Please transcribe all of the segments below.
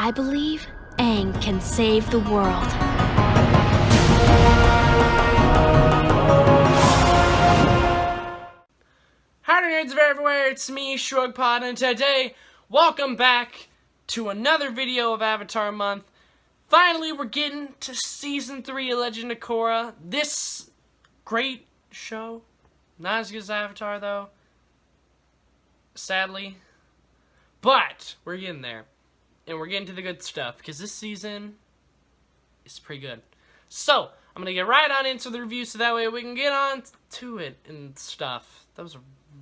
I believe Aang can save the world. Howdy nerds of everywhere, it's me, ShrugPod, and today, welcome back to another video of Avatar Month. Finally, we're getting to Season 3 of Legend of Korra. This great show. Not as good as Avatar, though. Sadly. But, we're getting there. And we're getting to the good stuff, because this season is pretty good. So, I'm going to get right on into the review, so that way we can get on to it and stuff. That was a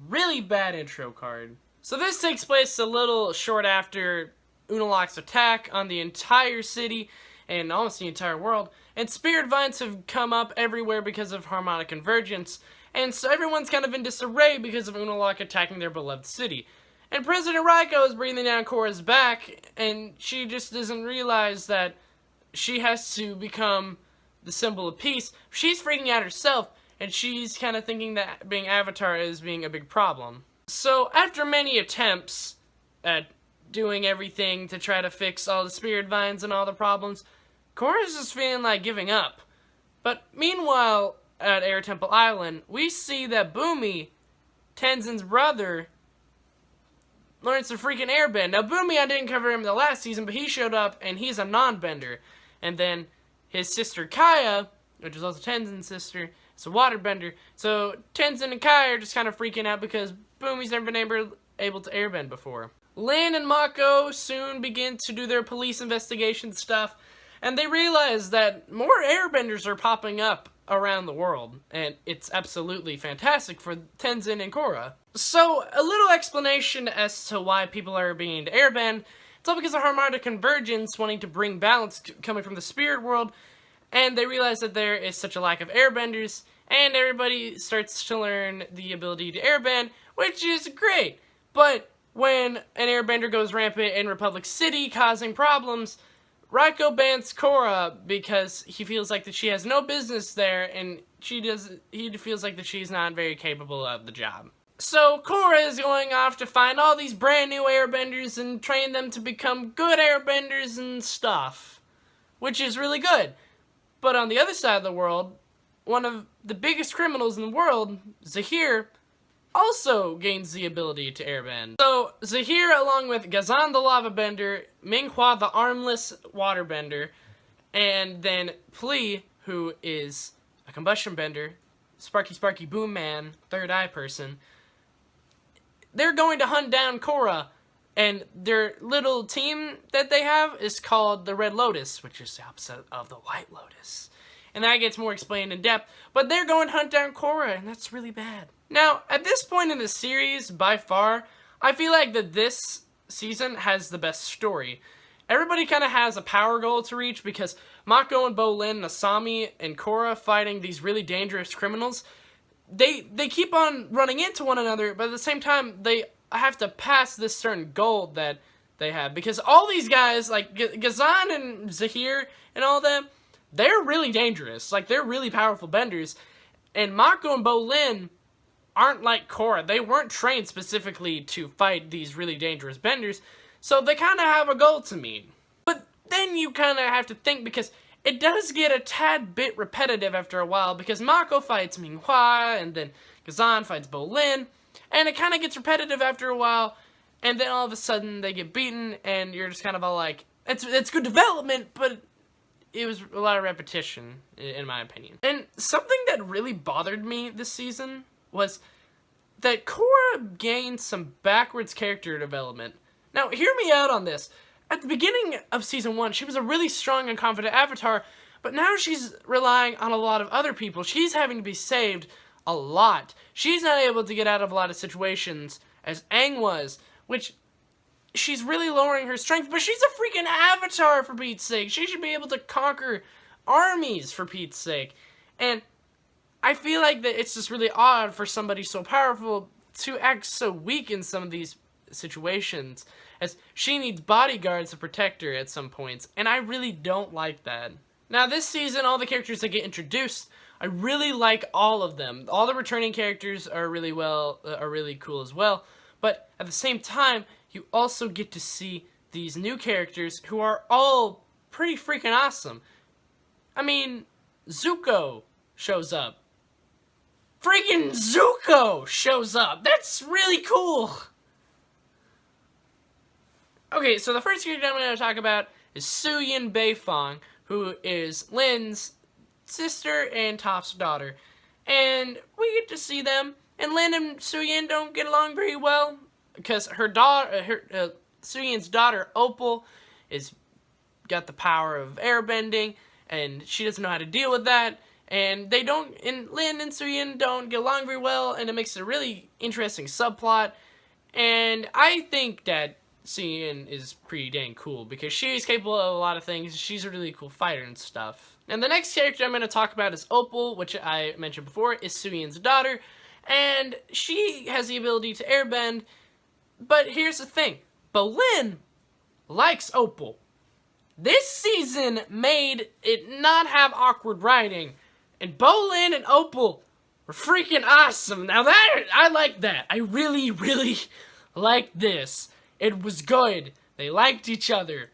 really bad intro card. So this takes place a little short after Unalaq's attack on the entire city and almost the entire world, and spirit vines have come up everywhere because of harmonic convergence, and so everyone's kind of in disarray because of Unalaq attacking their beloved city. And President Raiko is breathing down Korra's back, and she just doesn't realize that she has to become the symbol of peace. She's freaking out herself, and she's kind of thinking that being Avatar is being a big problem. So after many attempts at doing everything to try to fix all the spirit vines and all the problems, Korra's just feeling like giving up. But meanwhile, at Air Temple Island, we see that Bumi, Tenzin's brother, learns to freaking airbend. Now, Bumi, I didn't cover him in the last season, but he showed up, and he's a non-bender. And then his sister Kaya, which is also Tenzin's sister, is a waterbender. So Tenzin and Kaya are just kind of freaking out because Bumi's never been able to airbend before. Lin and Mako soon begin to do their police investigation stuff, and they realize that more airbenders are popping up around the world, and it's absolutely fantastic for Tenzin and Korra. So, a little explanation as to why people are being airbend. It's all because of harmonic convergence, wanting to bring balance coming from the spirit world, and they realize that there is such a lack of airbenders, and everybody starts to learn the ability to airbend, which is great. But when an airbender goes rampant in Republic City, causing problems, Raiko bans Korra because he feels like that she has no business there, and he feels like that she's not very capable of the job. So Korra is going off to find all these brand new airbenders and train them to become good airbenders and stuff, which is really good. But on the other side of the world, one of the biggest criminals in the world, Zahir, also gains the ability to airbend. So Zahir, along with Ghazan the Lava Bender, Minghua the Armless Waterbender, and then Pli, who is a Combustion Bender, Sparky Boom Man, Third Eye person, they're going to hunt down Korra, and their little team that they have is called the Red Lotus, which is the opposite of the White Lotus. And that gets more explained in depth, but they're going to hunt down Korra, and that's really bad. Now, at this point in the series, by far, I feel like that this season has the best story. Everybody kind of has a power goal to reach because Mako and Bolin, Asami, and Korra fighting these really dangerous criminals, they keep on running into one another, but at the same time, they have to pass this certain goal that they have. Because all these guys, like Ghazan and Zahir and all them, they're really dangerous. Like, they're really powerful benders. And Mako and Bolin aren't like Korra. They weren't trained specifically to fight these really dangerous benders, so they kind of have a goal to meet. But then you kind of have to think, because it does get a tad bit repetitive after a while, because Mako fights Minghua, and then Ghazan fights Bolin, and it kind of gets repetitive after a while, and then all of a sudden they get beaten, and you're just kind of all like, it's good development, but it was a lot of repetition, in my opinion. And something that really bothered me this season was that Korra gained some backwards character development. Now, hear me out on this. At the beginning of Season 1, she was a really strong and confident Avatar, but now she's relying on a lot of other people. She's having to be saved a lot. She's not able to get out of a lot of situations, as Aang was, which she's really lowering her strength, but she's a freaking Avatar, for Pete's sake. She should be able to conquer armies, for Pete's sake. And I feel like that it's just really odd for somebody so powerful to act so weak in some of these situations, as she needs bodyguards to protect her at some points, and I really don't like that. Now, this season, all the characters that get introduced, I really like all of them. All the returning characters are really cool as well, but at the same time, you also get to see these new characters who are all pretty freaking awesome. I mean, Zuko shows up. Freaking Zuko shows up. That's really cool. Okay, so the first character I'm going to talk about is Suyin Beifong, who is Lin's sister and Toph's daughter. And we get to see them. And Lin and Suyin don't get along very well because her daughter, Suyin's daughter Opal, is got the power of airbending, and she doesn't know how to deal with that. And Lin and Suyin don't get along very well, and it makes it a really interesting subplot. And I think that Suyin is pretty dang cool because she's capable of a lot of things. She's a really cool fighter and stuff. And the next character I'm going to talk about is Opal, which I mentioned before, is Suyin's daughter. And she has the ability to airbend. But here's the thing. Bolin likes Opal. This season made it not have awkward writing. And Bolin and Opal were freaking awesome. Now I like that. I really, really like this. It was good. They liked each other.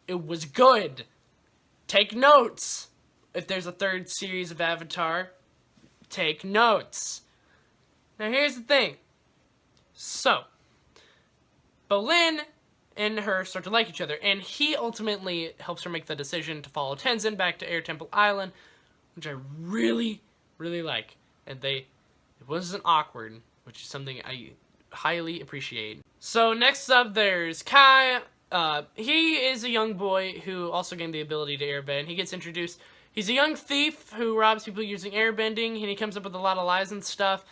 It was good. Take notes. If there's a third series of Avatar, take notes. Now here's the thing. So, Bolin and her start to like each other, and he ultimately helps her make the decision to follow Tenzin back to Air Temple Island, which I really, really like. And it wasn't awkward, which is something I highly appreciate. So next up, there's Kai. He is a young boy who also gained the ability to airbend. He gets introduced. He's a young thief who robs people using airbending, and he comes up with a lot of lies and stuff.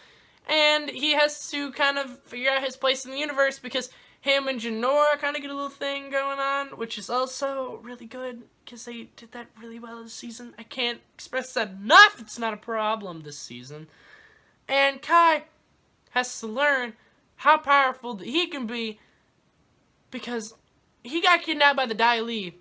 And he has to kind of figure out his place in the universe because him and Jinora kind of get a little thing going on, which is also really good because they did that really well this season. I can't express that enough. It's not a problem this season. And Kai has to learn how powerful that he can be because he got kidnapped by the Dai Li.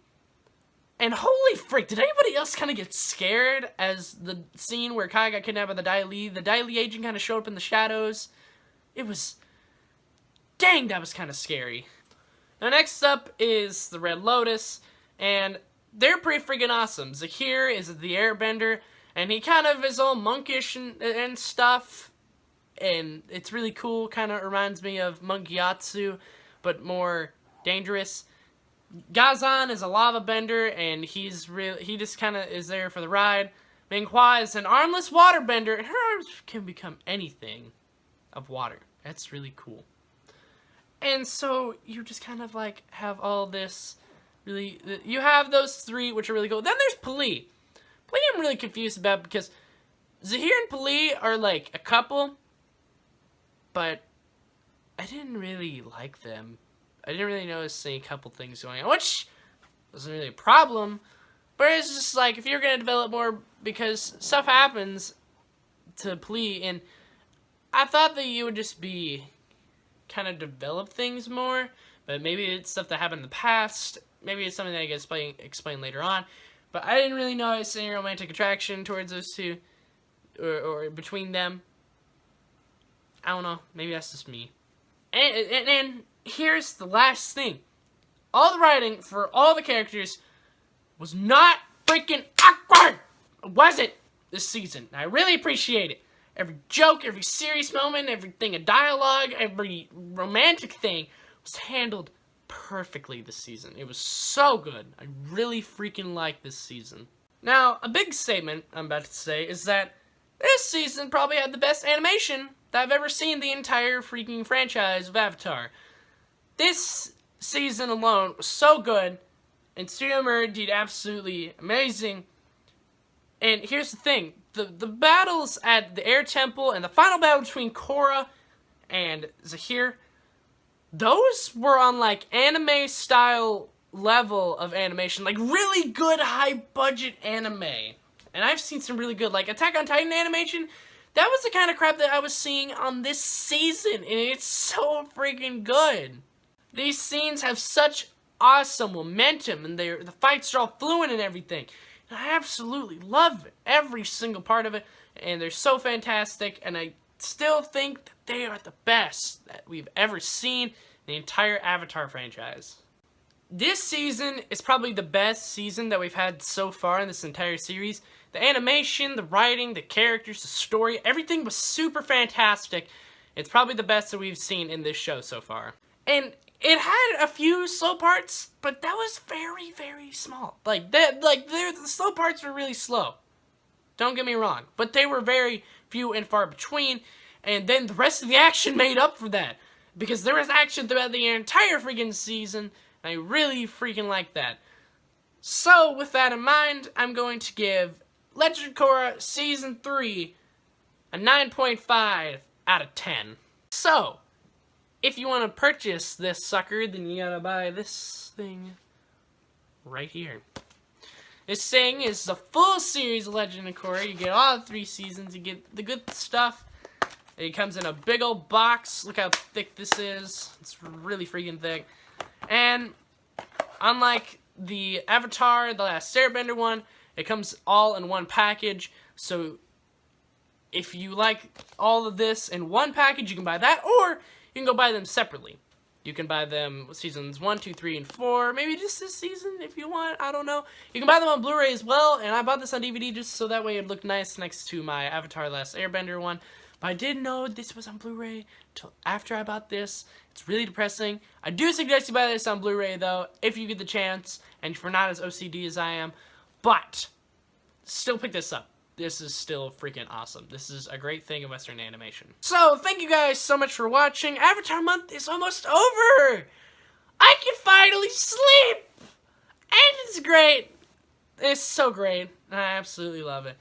And holy frick, did anybody else kind of get scared as the scene where Kai got kidnapped by the Dai Li? The Dai Li agent kind of showed up in the shadows. It was... Dang, that was kind of scary. Now next up is the Red Lotus, and they're pretty freaking awesome. Zahir is the airbender, and he kind of is all monkish and stuff, and it's really cool. Kind of reminds me of Monkiatsu, but more dangerous. Gazan is a lava bender, and he just kind of is there for the ride. Minghua is an armless water bender, and her arms can become anything of water. That's really cool. And so you just kind of like have all this really, you have those three which are really cool. Then there's Pali. Pali I'm really confused about because Zahir and Pali are like a couple, but I didn't really like them. I didn't really notice any couple things going on, which wasn't really a problem, but it's just like if you're going to develop more, because stuff happens to Pali, and I thought that you would just be kind of develop things more, but maybe it's stuff that happened in the past. Maybe it's something that I can explain later on, but I didn't really notice any romantic attraction towards those two, or between them. I don't know. Maybe that's just me. And here's the last thing. All the writing for all the characters was not freaking awkward. Was it this season? I really appreciate it. Every joke, every serious moment, everything, a dialogue, every romantic thing was handled perfectly this season. It was so good. I really freaking like this season. Now, a big statement I'm about to say is that this season probably had the best animation that I've ever seen the entire freaking franchise of Avatar. This season alone was so good, and Studio Mir did absolutely amazing. And here's the thing. The battles at the Air Temple and the final battle between Korra and Zahir, those were on like anime style level of animation, like really good high budget anime. And I've seen some really good like Attack on Titan animation. That was the kind of crap that I was seeing on this season, and it's so freaking good. These scenes have such awesome momentum, and the fights are all fluent and everything. And I absolutely love it, every single part of it, and they're so fantastic, and I still think that they are the best that we've ever seen in the entire Avatar franchise. This season is probably the best season that we've had so far in this entire series. The animation, the writing, the characters, the story, everything was super fantastic. It's probably the best that we've seen in this show so far. And it had a few slow parts, but that was very, very small. The slow parts were really slow. Don't get me wrong, but they were very few and far between. And then the rest of the action made up for that, because there was action throughout the entire freaking season. And I really freaking like that. So with that in mind, I'm going to give Legend of Korra Season 3 a 9.5 out of 10. So, if you want to purchase this sucker, then you gotta buy this thing right here. This thing is the full series of Legend of Korra. You get all 3 seasons, you get the good stuff. It comes in a big old box. Look how thick this is. It's really freaking thick. And unlike the Avatar, the Last Airbender one, it comes all in one package. So if you like all of this in one package, you can buy that, or you can go buy them separately. You can buy them seasons 1, 2, 3, and 4. Maybe just this season if you want. I don't know. You can buy them on Blu-ray as well, and I bought this on DVD just so that way it looked nice next to my Avatar Last Airbender one. But I didn't know this was on Blu-ray until after I bought this. It's really depressing. I do suggest you buy this on Blu-ray, though, if you get the chance, and if you're not as OCD as I am. But still pick this up. This is still freaking awesome. This is a great thing in Western animation. So, thank you guys so much for watching. Avatar month is almost over! I can finally sleep! And it's great! It's so great. I absolutely love it.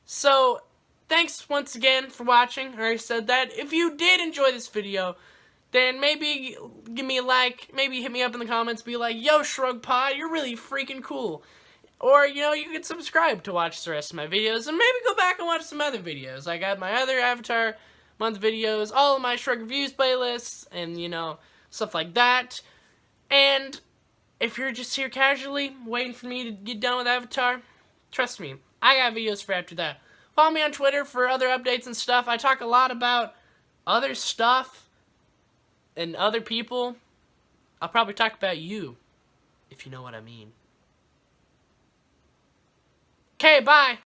So, thanks once again for watching. I already said that. If you did enjoy this video, then maybe give me a like. Maybe hit me up in the comments. Be like, yo, ShrugPod, you're really freaking cool. Or, you know, you can subscribe to watch the rest of my videos, and maybe go back and watch some other videos. I got my other Avatar month videos, all of my Shrug Reviews playlists, and, you know, stuff like that. And if you're just here casually, waiting for me to get done with Avatar, trust me, I got videos for after that. Follow me on Twitter for other updates and stuff. I talk a lot about other stuff and other people. I'll probably talk about you, if you know what I mean. Okay, bye.